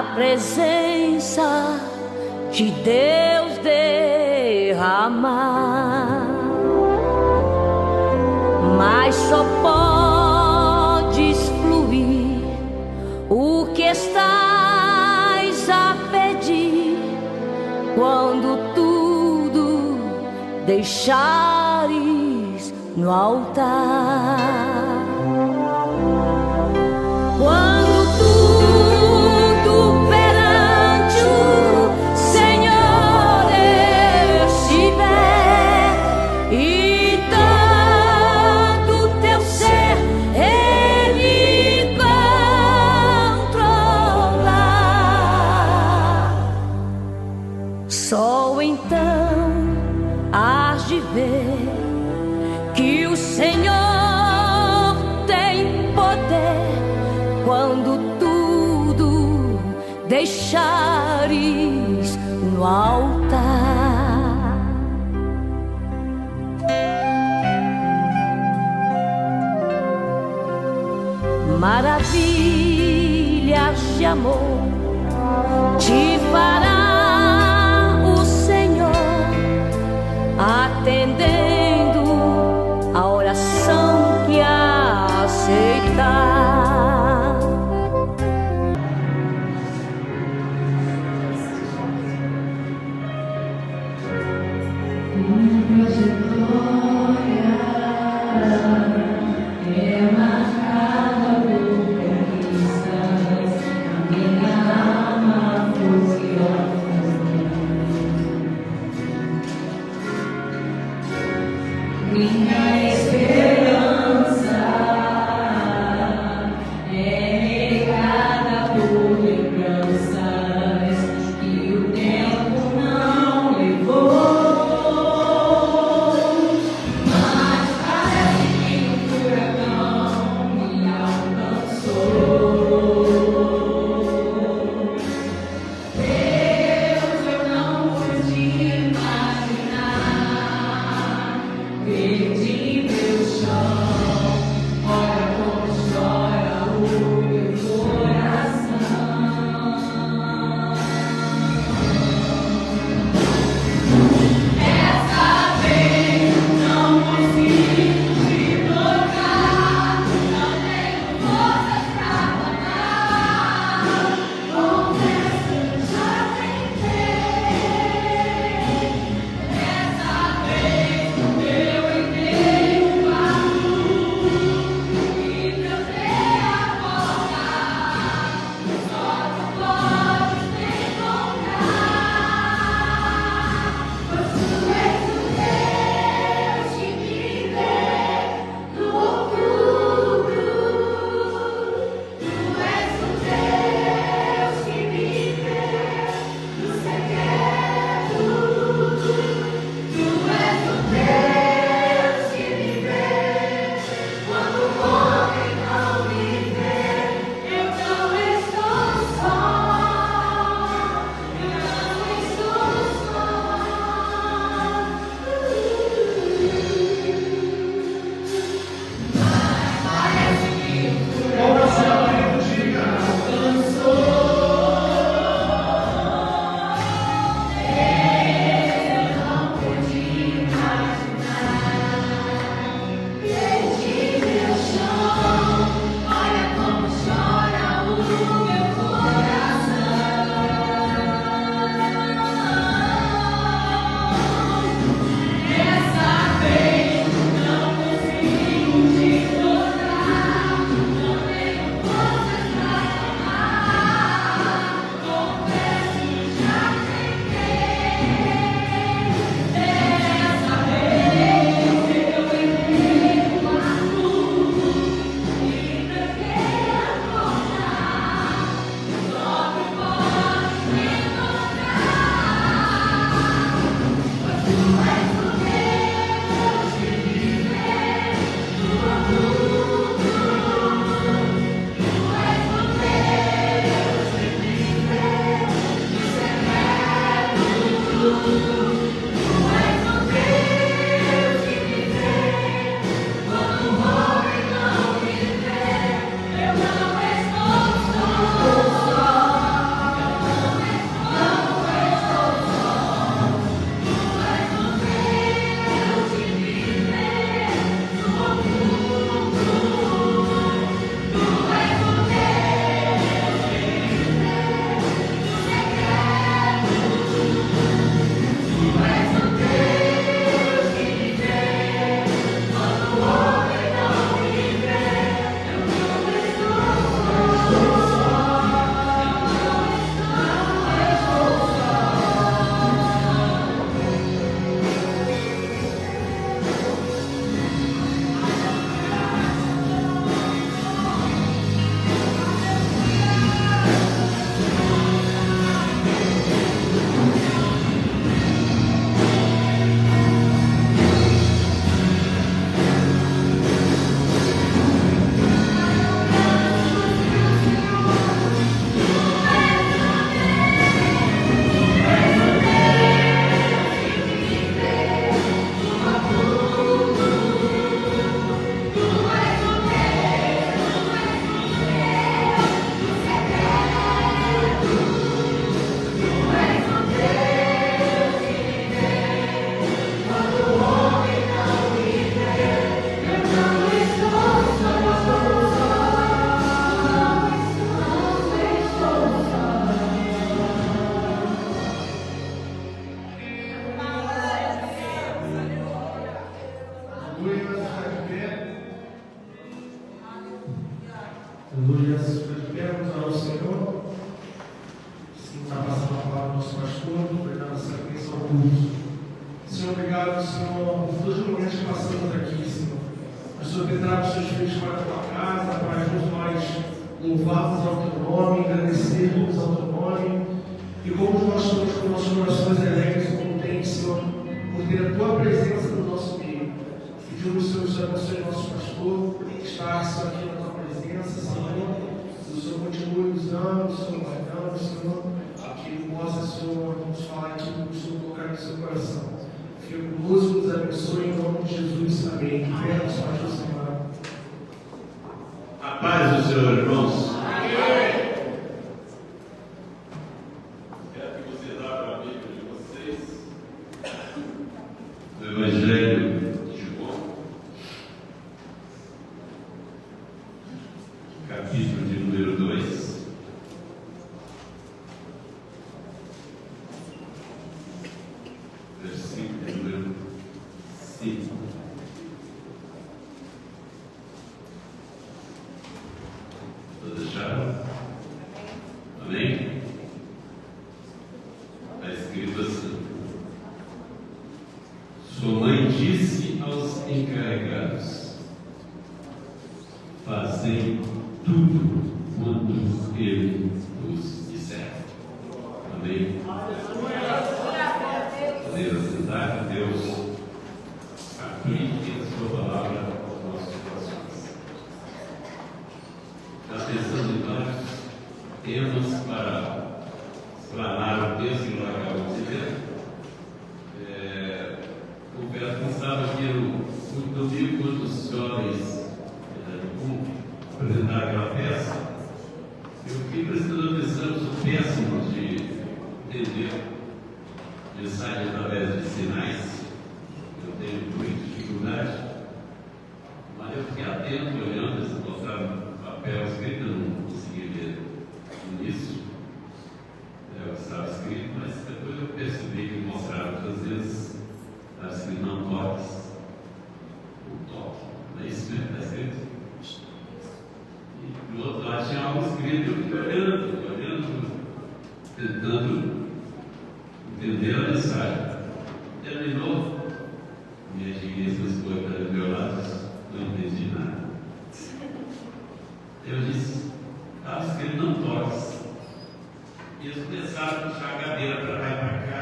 a presença de Deus derramar, mas só podes fluir o que estás a pedir quando tudo deixares no altar. Quando tudo perante o Senhor estiver e todo teu ser Ele controlar, só então hás de ver que o Senhor tem poder quando tudo deixares no altar. Maravilhas de amor te fará o Senhor, atendendo a oração que aceitar. Minha esperança é regada por lembranças que o tempo não levou, mas parece que o Aleluia, vamos ao Senhor. Sim, está passando a palavra do nosso pastor, pregando essa bênção ao culto. Senhor, obrigado, Senhor, por todos os momentos que passamos aqui, Senhor. Mas, Senhor, pedrado os seus filhos para a tua casa, para juntos nós louvarmos ao teu nome, agradecermos ao teu nome. E como nós estamos com nossos corações alegres e contentes, Senhor, por ter a tua presença no nosso meio. Pedimos, Senhor, que abençoe nosso pastor, que está, Senhor, aqui na tua presença, Senhor. Que o Senhor continue nos dando, Senhor, guardando, Senhor. Que Ele possa, Senhor, nos falar aquilo que o Senhor colocar no seu coração. Fique conosco, nos abençoe em nome de Jesus. Amém. Que venha nos pastor, Senhor. A paz do Senhor, irmãos. Evangelho de João, capítulo de número 2, versículo de número 5. Todos acharam? Amém? Está escrito assim: sua mãe disse aos encarregados: fazei tudo quanto ele vos disser. Amém? Podemos sentar, que Deus aplique a sua palavra aos nossos corações. Está pensando em vários temas para explanar o texto que nós acabamos de ler. Confesso que estava aqui no domingo, quando os jovens apresentaram aquela peça, eu fiquei prestando atenção, sou péssimo de entender mensagem através de sinais, eu tenho muita dificuldade, mas eu fiquei atento olhando, eles mostraram papel escrito, eu não consegui ver no início, o que estava escrito, mas depois eu percebi que mostraram outras vezes. Está escrito: não toques, o toque, não é isso mesmo? Está escrito? E do outro lado tinha algo escrito, eu fiquei olhando, tentando entender a mensagem. Terminou, minha diguinha foi para o meu lado, não entendi nada. Eu disse: estava escrito não toques. E eles começaram a puxar a cadeira para lá e para cá,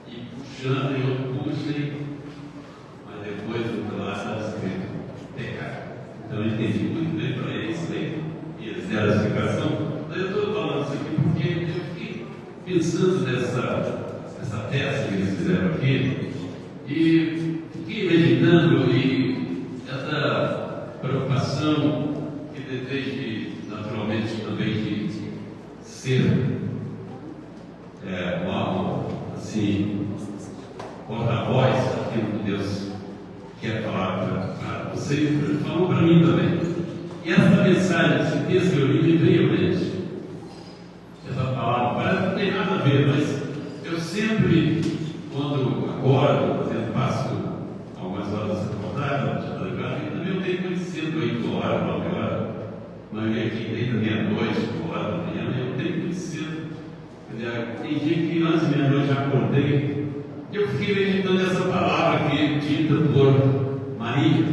e puxando e eu puxei, mas depois do outro lado estava escrito pecado. Então eu entendi muito bem para eles, e eles deram a explicação. Mas eu estou falando isso aqui porque eu fiquei pensando nessa peça que eles fizeram aqui, e fiquei imaginando essa preocupação que deseja naturalmente também de ser assim, porta-voz daquilo que Deus quer falar para você, ele falou para mim também. E essa mensagem, esse texto que eu li, me veio à mente. Essa palavra parece que não tem nada a ver, mas eu sempre, quando acordo, por exemplo, passo algumas horas acordadas, e também eu tenho muito cedo, 8 horas, 9 horas, mas aqui desde a meia-noite, 1 hora da manhã, eu tenho muito cedo. Tem dia que antes de meia-noite já acordei. Eu fiquei meditando essa palavra aqui, dita por Maria.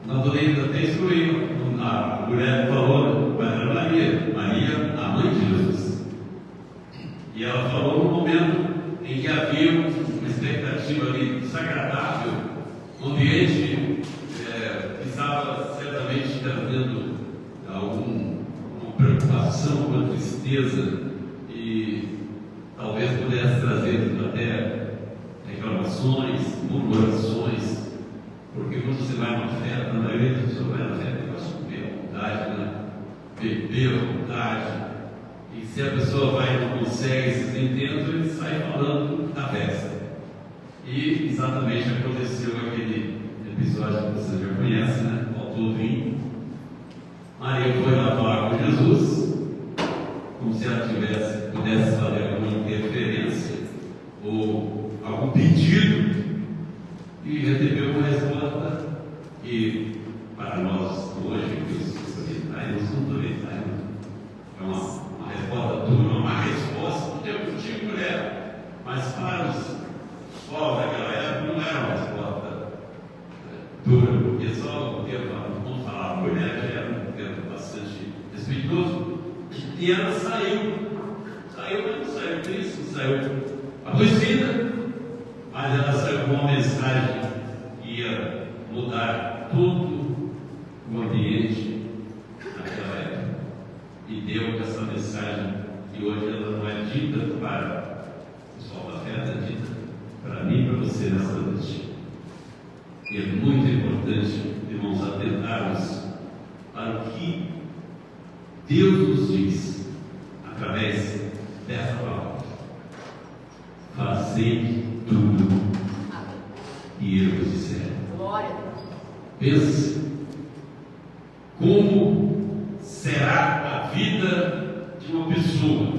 Nós podemos até excluir. A mulher falou, mas era Maria, a mãe de Jesus. E ela falou no momento em que havia uma expectativa ali desagradável, um ambiente que estava certamente trazendo alguma preocupação, uma tristeza. E talvez pudesse trazer até reclamações, murmurações, porque quando você vai numa festa, na maioria das pessoas vai na festa, vai comer à vontade, né? Beber à vontade, e se a pessoa vai e não consegue esses intentos, ele sai falando da festa. E exatamente aconteceu aquele episódio que você já conhece, né? Faltou vinho. Maria foi lá falar com Jesus, como se ela pudesse fazer alguma interferência ou algum pedido, e recebeu uma resposta que para nós hoje, que porque só o termo, vamos falar, a mulher já era um termo bastante respeitoso, e ela saiu, mas não saiu triste, não saiu adoecida, mas ela saiu com uma mensagem que ia mudar todo o ambiente naquela época, e deu essa mensagem que hoje ela não é dita para o pessoal da fé, é dita para mim e para você nessa noite. E é muito importante, irmãos, atentarmos para o que Deus nos diz através dessa palavra. Fazei tudo e eu vos disser. Pense como será a vida de uma pessoa,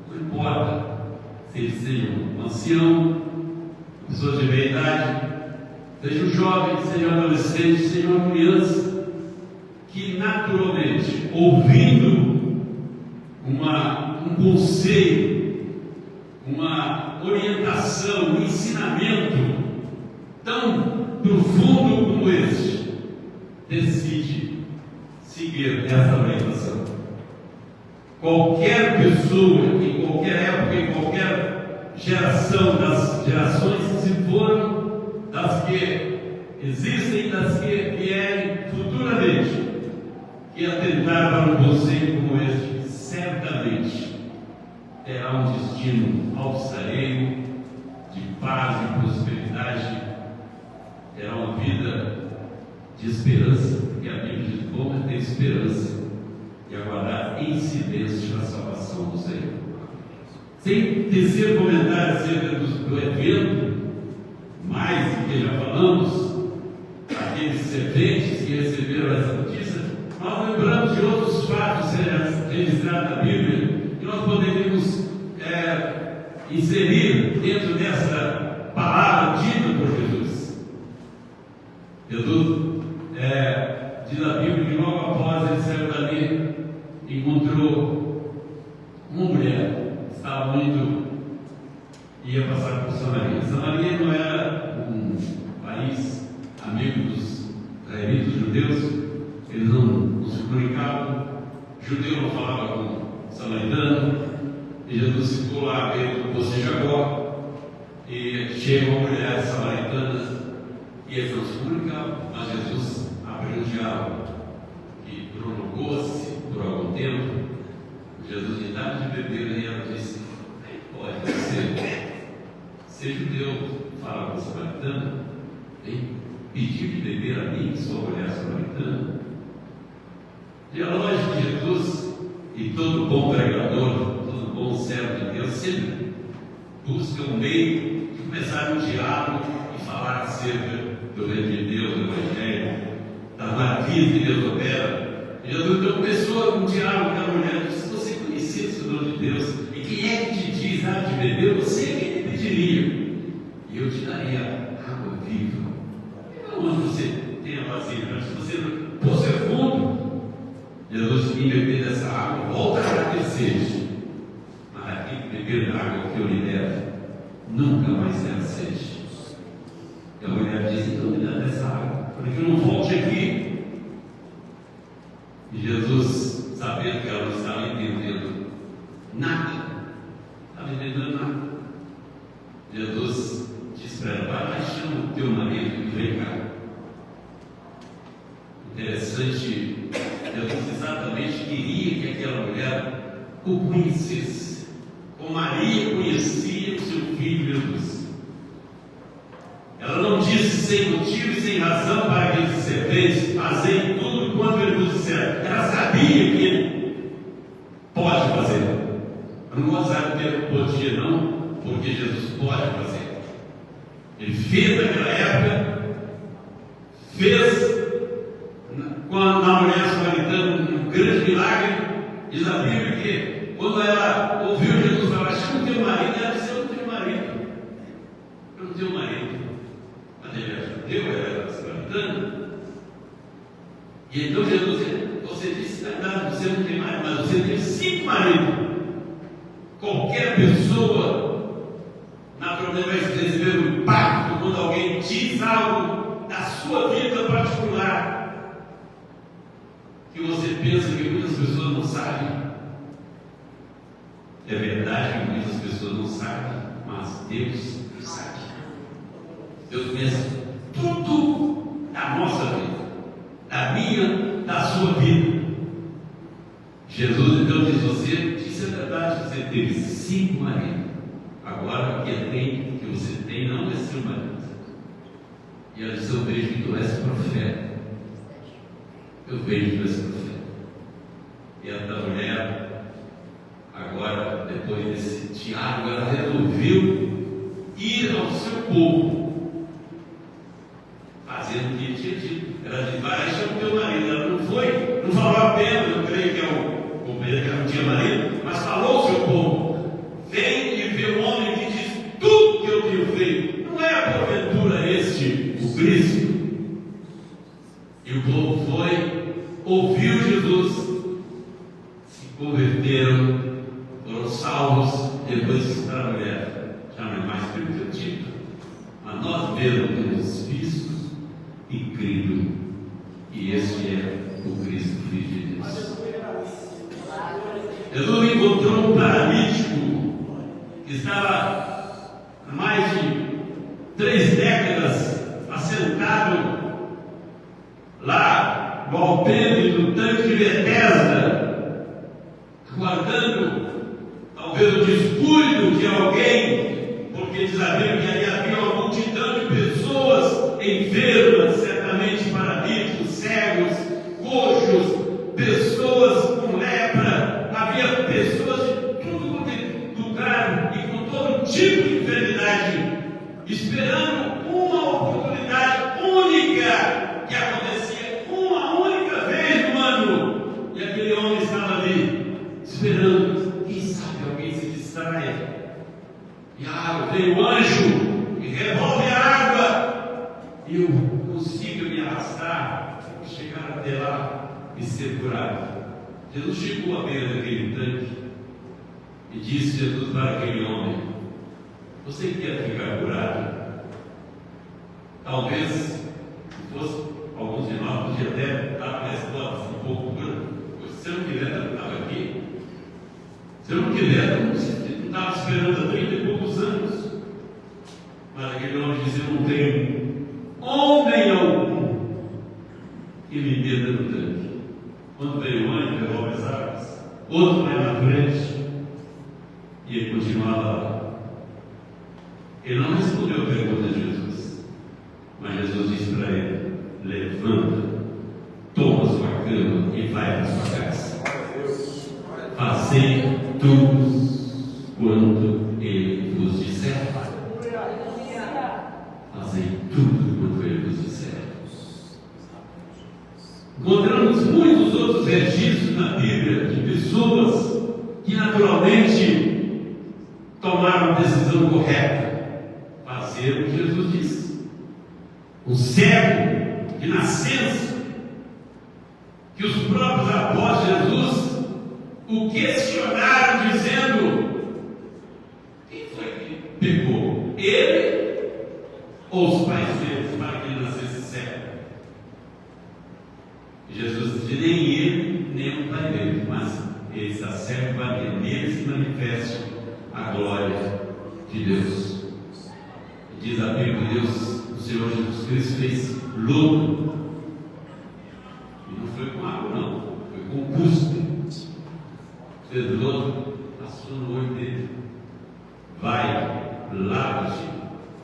não importa se ele seja um ancião, pessoa de meia idade, seja um jovem, seja um adolescente, seja uma criança, que naturalmente, ouvindo um conselho, uma orientação, um ensinamento tão profundo como este, decide seguir essa orientação. Qualquer pessoa, em qualquer época, em qualquer geração, das gerações que se foram, das que existem, das que vierem futuramente, que atentar para um conselho como este, certamente terá um destino alçareiro, de paz e prosperidade, terá uma vida de esperança, porque a Bíblia diz: bom é ter esperança e aguardar em silêncio a salvação do Senhor. Sem tecer comentário acerca do evento, mais do que já falamos, aqueles serventes que receberam essa notícia, nós lembramos de outros fatos registrados na Bíblia, que nós poderíamos inserir dentro dessa palavra dita por Jesus. Jesus diz a Bíblia que logo após ele saiu dali, encontrou uma mulher que estava ia passar por Samaria. Samaria não era um país amigo dos israelitas judeus, eles não se comunicavam, judeu não falava com samaritano, e Jesus ficou lá dentro do poço de Jacó, e chega uma mulher samaritana, e eles não se comunicavam, mas Jesus abriu um diálogo que prolongou-se por algum tempo. Jesus lhe dava de beber, e ela disse: pode ser judeu, fala com o samaritano, pedir de beber a mim, que sou a mulher samaritana. E a lógica de Jesus, e todo bom pregador, todo bom servo de Deus, sempre busca um meio de começar um diálogo e falar acerca do reino de Deus, do Evangelho, das maravilhas que Deus opera. E Jesus então começou um diálogo com a mulher, disse: se você conhecesse o nome de Deus, e quem é que te diz de beber, você é quem te pediria, e eu te daria água viva. Onde você tem a vasilha, se você poço é fundo, Jesus vinha beber dessa água, volta a ter sede, mas aquele que beber da água que eu lhe der, nunca mais terá sede. E a mulher disse: então me dá dessa água, para que eu não volte aqui. E Jesus, sabendo que ela não estava entendendo nada, Jesus disse para ela: vai lá, chama o teu marido e vem cá. Interessante, Jesus exatamente queria que aquela mulher o conhecesse, como Maria conhecia o seu filho Jesus. Ela não disse sem motivo e sem razão para aqueles serventes: fazei tudo quanto ele vos disser. Ela sabia que ele pode fazer. Eu não vou usar o termo podia, não, porque Jesus pode fazer. Ele fez naquela época, fez na mulher samaritana um grande milagre. Diz a Bíblia que quando ela ouviu Jesus falar: chama o teu marido, ela disse: eu não tenho marido. Eu não tenho marido. Mas ele era judeu, ela era samaritana. E então Jesus disse: você disse verdade, você não tem marido, mas você tem 5 maridos. Qualquer pessoa naturalmente vai receber um impacto quando alguém diz algo da sua vida particular. que você pensa que muitas pessoas não sabem. É verdade que muitas pessoas não sabem, mas Deus sabe. Deus conhece tudo da nossa vida, da minha, da sua vida. Jesus então diz: você disse a verdade, você teve 5 maridos. Agora o que você tem não é seu marido. E ela disse: eu vejo que tu és profeta. Eu vejo que tu és profeta. E essa mulher, agora, depois desse diálogo, ela resolveu ir ao seu povo, fazendo o que tinha dito. Ela disse: vai, chama o teu marido. Ela não foi, não falou apenas, eu creio que é o companheiro que ela não tinha marido, mas falou ao seu povo: vem e vê um homem que diz tudo que eu tenho feito. Não é porventura este o Cristo? E o povo foi, ouviu Jesus, se converteram, foram salvos. Depois disse para a mulher: já não é mais pelo teu título, mas nós mesmos temos visto e crido, e este é o Cristo, Filho de Deus. Jesus encontrou um paralítico que estava há mais de 3 décadas assentado lá no alpendre do tanque de Betesda, aguardando talvez o descuido de alguém, porque diz a Bíblia que ali havia uma multidão de pessoas enfermas, certamente paralíticos, cegos, coxos, pessoas com lepra, havia pessoas de tudo lugar e com todo tipo de enfermidade, esperando uma oportunidade única que acontecia uma única vez no ano, e aquele homem estava ali esperando. Quem sabe alguém se distraia, e veio o anjo e revolve a água, e eu consigo me arrastar, chegar até lá e ser curado. Jesus chegou à beira daquele tanque e disse Jesus para aquele homem: você quer ficar curado? Talvez, se fosse alguns de nós, podia até dar a resposta um pouco dura. Se eu não quiser, eu não estava aqui. Se eu não quiser, eu não estava esperando há 30 e poucos anos. Mas aquele homem disse: eu não tenho homem algum que me meta no tanque. Quando veio o anjo, levou as águas, outro vai na frente, e ele continuava lá. Ele não respondeu a pergunta de Jesus, mas Jesus disse para ele: levanta, toma sua cama e vai para sua casa. Fazei tudo quanto ele vos disser. Fazei tudo quanto ele vos disser. Encontramos muitos outros registros na Bíblia de pessoas que naturalmente tomaram a decisão correta, fazer o que Jesus disse. O cego de nascença, que os próprios apóstolos de Jesus o questionaram, dizendo: quem foi que pegou? Ele ou os pais deles para que ele nascesse cego? Jesus disse: nem ele, nem o pai dele, mas ele está cego para que nele se manifeste a glória de Deus. Diz a Bíblia que Deus, o Senhor Jesus Cristo, fez lodo, e não foi com água, não, foi com cuspe. Fez lodo, passou no olho dele. Vai, lava-te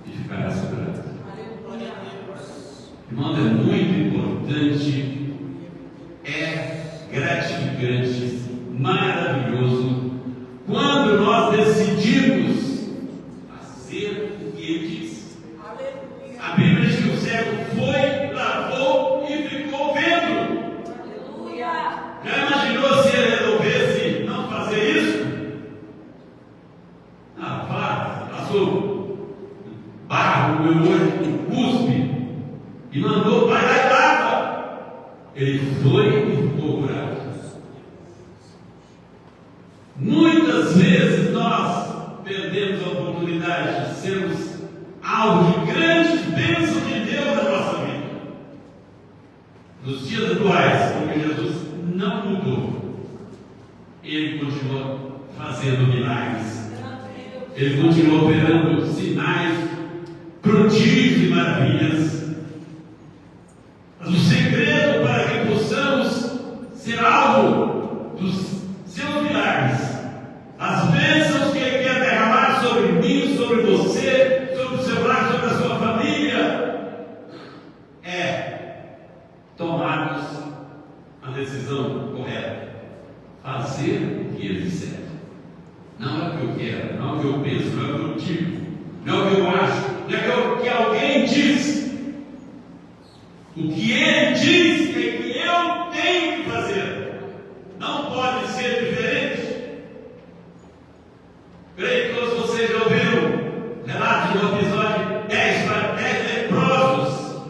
e ficarás curado. Irmão, é muito importante, é gratificante, maravilhoso, quando nós decidimos fazer o que ele disse. A Bíblia diz que o cego foi, lavou e ficou vendo. Já imaginou se ele resolvesse não fazer isso? Passou barro no meu olho com cuspe e mandou: vai lá e lava. Ele foi e ficou curado. Muitas vezes nós perdemos a oportunidade de sermos alvo de grandes bênçãos de Deus na nossa vida. Nos dias atuais, porque Jesus não mudou. Ele continua fazendo milagres. Ele continua operando sinais, prodígios e maravilhas. Mas o segredo para que possamos ser alvo dos seus milagres, as bênçãos que Ele quer derramar sobre mim, sobre você, sobre o seu lar, sobre a sua família, é tomarmos a decisão correta, fazer o que Ele disser. Não é o que eu quero, não é o que eu penso, não é o que eu digo, não é o que eu acho, não é o que alguém diz. O que Ele diz é que eu tenho que fazer. Não pode ser diferente. Creio que todos vocês já ouviram relatos do episódio 10 leprosos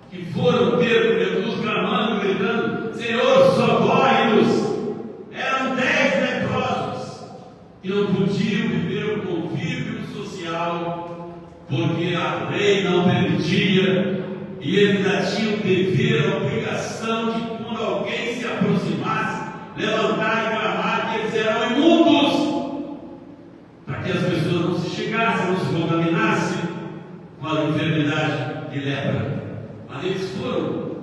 que foram ter com Jesus clamando, gritando: Senhor, socorre-nos. Eram 10 leprosos que não podiam viver o convívio social porque a lei não permitia, e eles ainda tinham o dever, a obrigação de, quando alguém se aproximasse, levantar e clamar que eles eram imundos, para que as pessoas não se chegassem, não se contaminassem com a enfermidade de lepra. Mas eles foram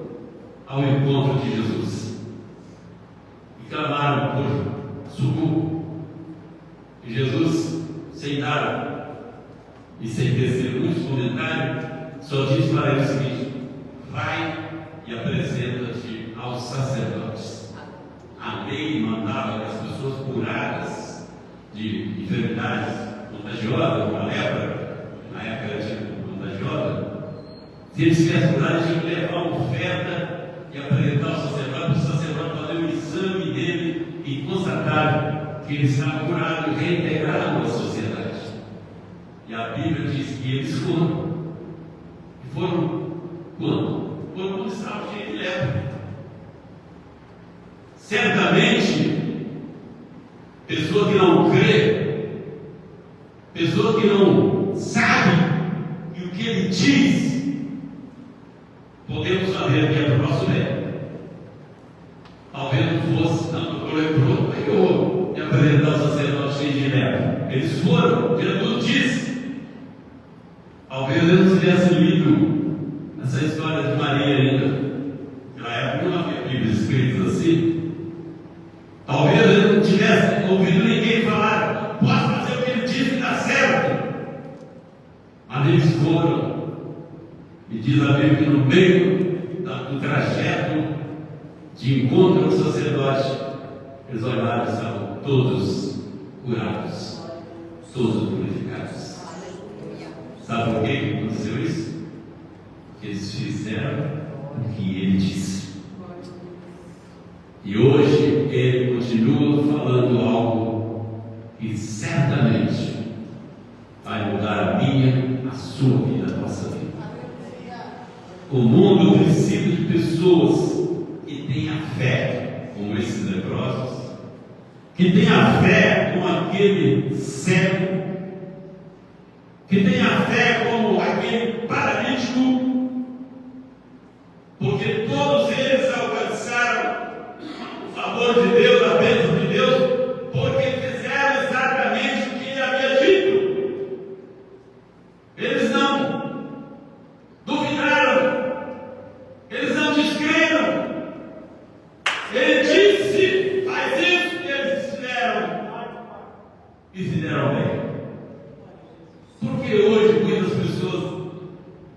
ao encontro de Jesus e clamaram por socorro. E Jesus, sem dar e sem tecer muitos comentários, só diz para ele o seguinte: vai e apresenta-te aos sacerdotes. A lei mandava que as pessoas curadas de enfermidades contagiosas, como a lepra, na época era tipo contagiosa, se eles tivessem curado, tinham que levar uma oferta e apresentar ao sacerdote, para o sacerdote fazer o exame dele e constatar que ele estava curado e reintegrado à sociedade. E a Bíblia diz que eles foram. E foram quando? Quando estavam cheios de lepra. Certamente, pessoa que não crê, pessoa que não sabe que o que ele diz, podemos saber que é para o nosso bem. Talvez não fosse, não, o leproso pegou e apresentou ao sacerdote cheio de lepra. Eles foram, Jesus disse. Talvez eu não tivesse lido essa história de Maria ainda. Na época não havia Bíblias escritas assim. Talvez eu não tivesse ouvido ninguém falar: pode fazer o que ele disse que dá certo. Mas eles foram. E diz a Bíblia que no meio do trajeto de encontro ao sacerdote, eles olharam e estavam todos curados, todos purificados. Sabe por que aconteceu isso? Porque eles fizeram o que ele disse. E hoje ele continua falando algo que certamente vai mudar a minha, a sua vida, a nossa vida. O mundo precisa de pessoas que tenham fé, como esses leprosos, que tenham fé como aquele cego, que tenha fé como aquele paralítico, porque todos eles alcançaram o favor de Deus, a bênção de Deus, porque fizeram exatamente o que ele havia dito. Eles não duvidaram, eles não descreram. Ele disse: faz isso, que eles fizeram e fizeram bem. Porque hoje muitas pessoas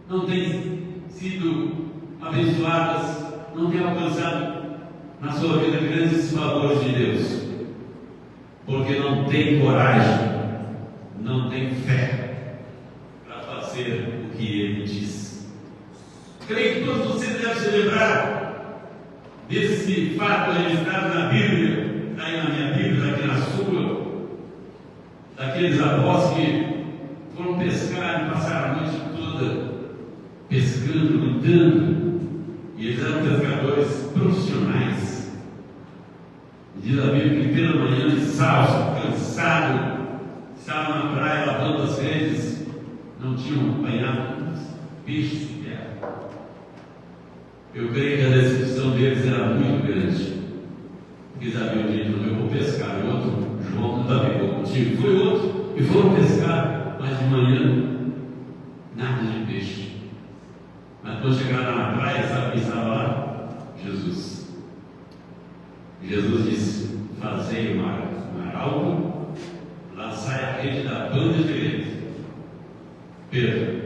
não têm sido abençoadas, não têm alcançado na sua vida grandes favores de Deus, porque não tem coragem, não tem fé para fazer o que Ele diz. Creio que todos vocês devem se lembrar desse fato registrado na Bíblia, está aí na minha Bíblia, está aqui na sua, daqueles apóstolos que foram pescar e passaram a noite toda pescando, lutando, e eles eram pescadores profissionais. Diz a Bíblia que pela manhã, exausto, cansado, estavam na praia lavando as redes, não tinham apanhado peixes sequer. Eu creio que a decepção deles era muito grande. Eles haviam dito: eu vou pescar. E o outro, João, também vou contigo. Foi outro, e foram pescar, mas de manhã, nada de peixe. Mas quando chegaram na praia, sabe quem estava lá? Jesus. Jesus disse: fazei o mar alto, lançai a rede da banda direita. Pedro: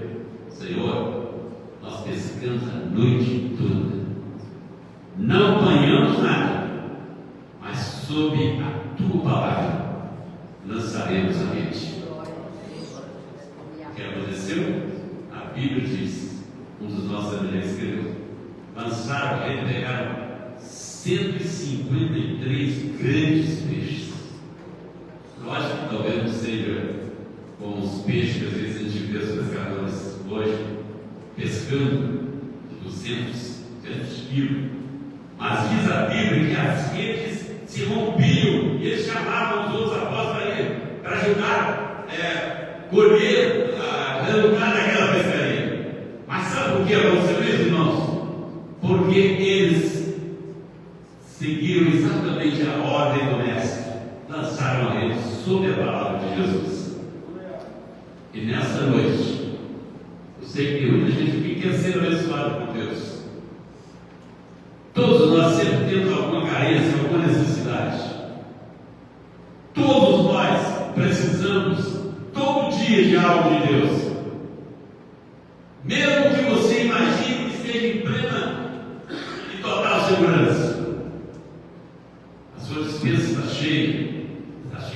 Senhor, nós pescamos a noite toda, não apanhamos nada, mas sob a tua palavra lançaremos a rede. O que aconteceu? A Bíblia diz, um dos nossos amigos escreveu: lançaram a rede, pegaram 153 grandes peixes. Lógico que talvez não seja como os peixes que às vezes a gente vê os pescadores hoje pescando de 200 quilos, mas diz a Bíblia que as redes se rompiam e eles chamavam os outros apóstolos para ajudar a colher, a resultar naquela pescaria. Mas sabe por que aconteceu isso, irmãos? Porque eles seguiram exatamente a ordem do mestre, lançaram a rede sob a palavra de Jesus. E nessa noite, eu sei que muita gente quer ser abençoado por Deus. Todos nós sempre temos alguma carência, alguma necessidade. Todos nós precisamos todo dia de algo de Deus. Mesmo que você imagine que esteja em plena e total segurança, a sua despensa está cheia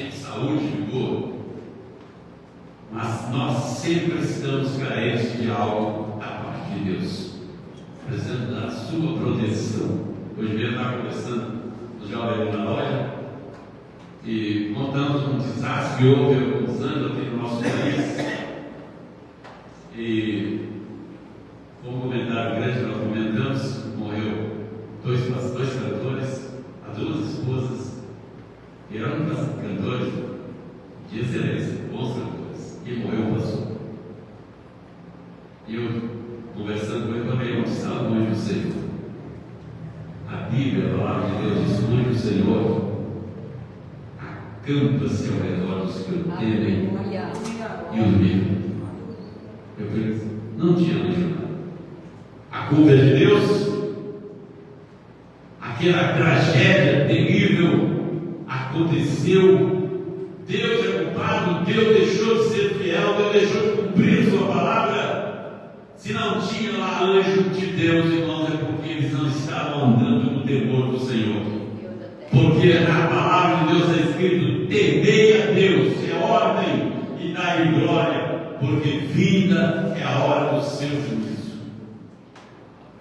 de saúde, de boa, mas nós sempre estamos carentes de algo da parte de Deus. Precisamos da sua proteção. Hoje mesmo estava conversando com os jovens na loja e contamos um desastre que houve há alguns anos aqui no nosso país. E foi um comentário grande que nós comentamos: morreu dois cantores, as duas esposas, e eram cantores de excelência, bons cantores, e morreu o pastor. E eu, conversando com ele, falei: onde está o anjo do Senhor? A Bíblia, a palavra de Deus, diz: o anjo do Senhor acampa-se ao redor dos que o temem e o livram. Eu falei: não tinha anjo nada. A culpa é de Deus? Aquela tragédia terrível aconteceu. Deus é culpado, Deus deixou de ser fiel, Deus deixou de cumprir sua palavra. Se não tinha lá anjo de Deus, irmãos, é porque eles não estavam andando no temor do Senhor. Porque na palavra de Deus é escrito: temei a Deus, é ordem, e dai-lhe glória, porque vinda é a hora do seu juízo.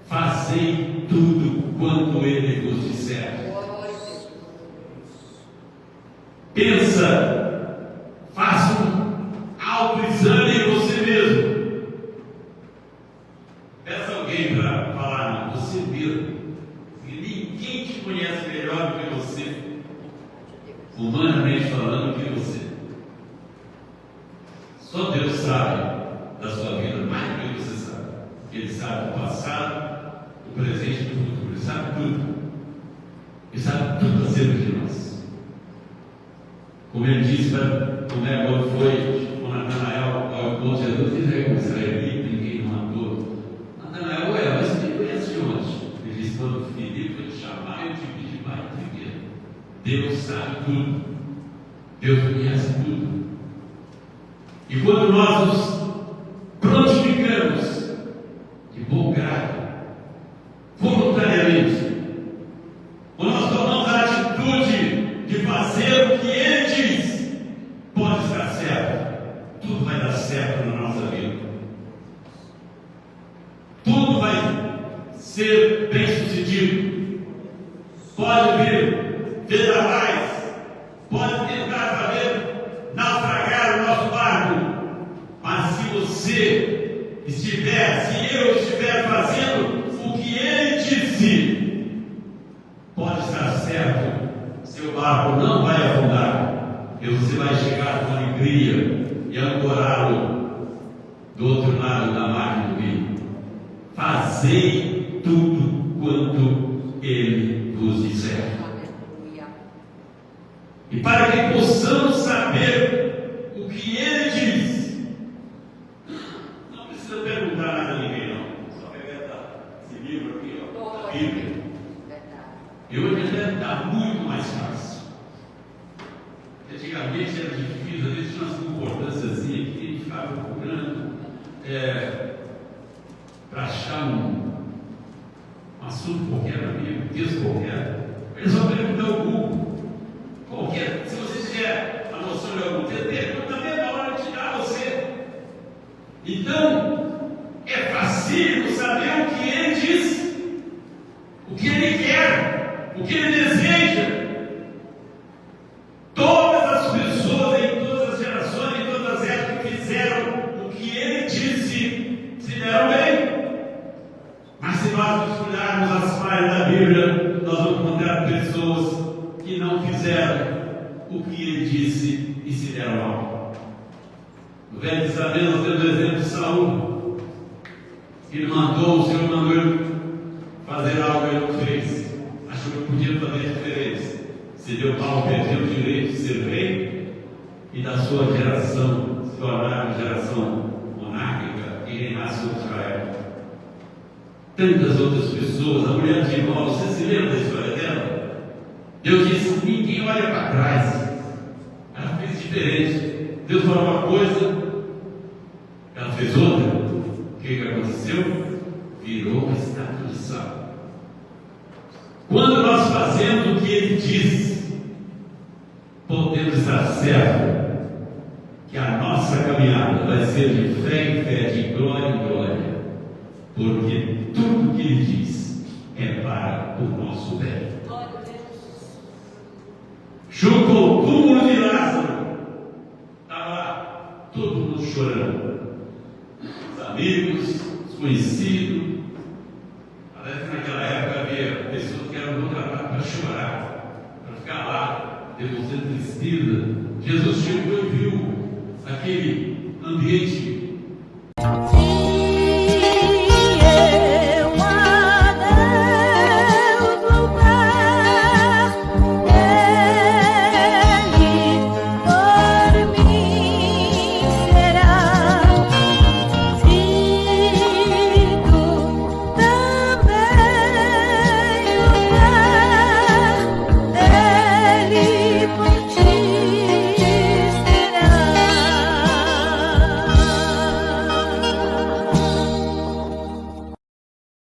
Fazei tudo quanto ele vos disser. Pensa, faça um autoexame em você mesmo. Peça alguém para falar: não, você mesmo. Ninguém te conhece melhor do que você, humanamente falando, do que você. Só Deus sabe da sua vida mais do que você sabe. Ele sabe do passado, do presente e do futuro. Ele sabe tudo. Ele sabe tudo acerca de nós. Como ele disse para quando foi com Natanael ao encontro de Jesus: diz: como israelita, ninguém não matou. Natanael: mas você me conhece de onde? Ele disse: quando Filipe foi te chamar, eu te pedi para entender. Deus sabe tudo. Deus conhece tudo. E quando nós nos prontificamos de bom grado, voluntariamente, quando nós tomamos a atitude de fazer o que Ele diz, pode estar certo, tudo vai dar certo na nossa vida, tudo vai ser bem sucedido. Pode vir vendavais, pode tentar fazer naufragar o nosso barco, mas se você estiver, se eu estiver fazendo o que Ele disse, pode estar certo, seu barco não vai afundar, e você vai chegar com alegria e ancorá-lo do outro lado da margem do rio. Fazei tudo quanto Ele vos disser. e para que possamos saber o que Ele diz. Não precisa perguntar nada a ninguém, não. Só pegar esse livro aqui, ó, a Bíblia. E hoje até está muito mais fácil. Antigamente era difícil, às vezes tinha umas concordâncias que a gente ficava procurando para achar um assunto qualquer na Bíblia, um texto qualquer. Eles vão perguntar ao Google. Qualquer, se você tiver a noção de algum texto, pergunta mesmo na hora de tirar você. Então, é fácil saber o que Ele diz, o que Ele quer, o que Ele deseja. Todas as pessoas, em todas as gerações, em todas as épocas que fizeram o que Ele disse, se deram bem. Mas se nós estudarmos as páginas da Bíblia, nós vamos encontrar pessoas que não fizeram o que Ele disse e se deram mal. No Velho Testamento nós temos o exemplo de Saul. Ele mandou, o Senhor mandou ele fazer algo e ele não fez. Achou que podia fazer diferença. Se deu mal, perdeu o direito de ser rei e da sua geração se tornar uma geração monárquica e reinar sobre Israel. Tantas outras pessoas, a mulher de Jó, você se lembra da história dela? Deus disse: ninguém olha para trás. Ela fez diferente. Deus falou uma coisa, ela fez outra. O que aconteceu? Virou uma estátua de sal. Quando nós fazemos o que Ele diz, podemos estar certos que a nossa caminhada vai ser de fé em fé, de glória em glória, porque tudo que Ele diz é para o nosso bem. Chucou o túmulo de Lázaro, estava lá, todo mundo chorando. Os amigos, os conhecidos. Parece que naquela época havia pessoas que eram contratadas para chorar, para ficar lá, demonstrando tristeza. Jesus chegou e viu aquele ambiente